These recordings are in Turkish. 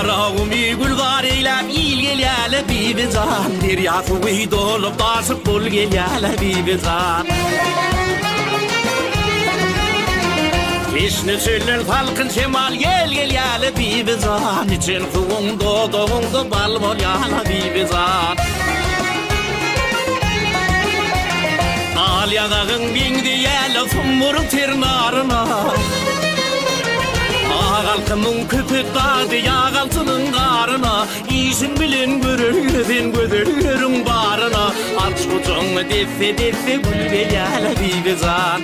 Yarağımı gülgar eylem il gelyele bibizan Deryası uydolup taşıp bul gelyele bibizan Eşni çöller falkın şemal gel gelyele bibizan İçin kuvundu doğundu bal bol yala bibizan Al yanağın bindi yele summurun ternarına Ağalkının köpük dağdı yağaltının qarına İşin bilin görürden gödürürün barına Aç ucunu defe defe gülbe yele bibizan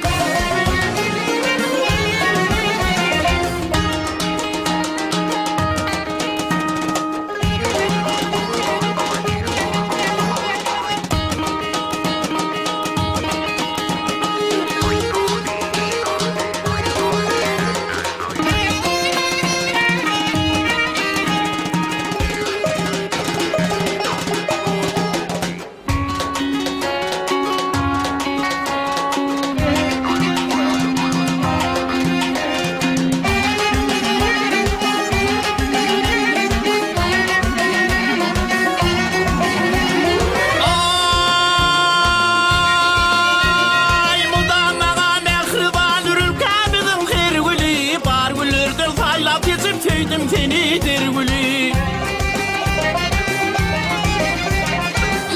Senidir gülü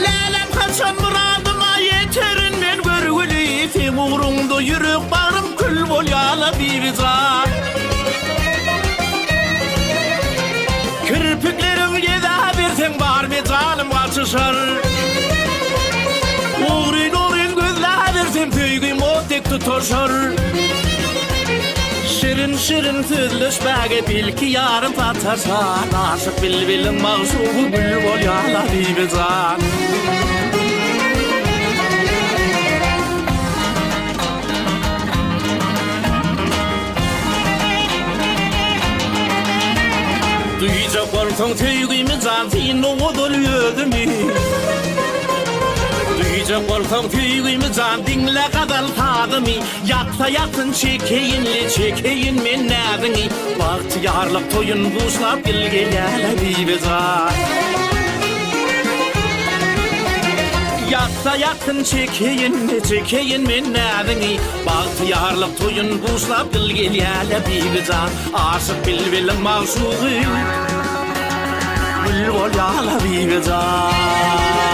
Lelem kaçan muradıma yeterin men görgülü Temurumda yürük bağrım kül bol yala bibizan Kirpiklerim yeda birsen var be canım kaçışar Uğrin gözler versem töygüm o tek tutuşar Şirin şirin sözleşmege bil ki yarın tatarsan Aşık bilbilin mağsubu gül bol yala bibizan Duyacak korkun tüygümü can senin oğudul yödümü Duyacak korkun tüygümü can dinle kadal tadımı Yaksa yaksın çekeyin men nadını Bahtiyarlık toyun buşlap gilgeyele bibizan Yaksa yaksın çekeyin men nadını Bahtiyarlık toyun buşlap gilgeyele bibizan Aşık bilbilin mağsubu Gül bol yala bibizan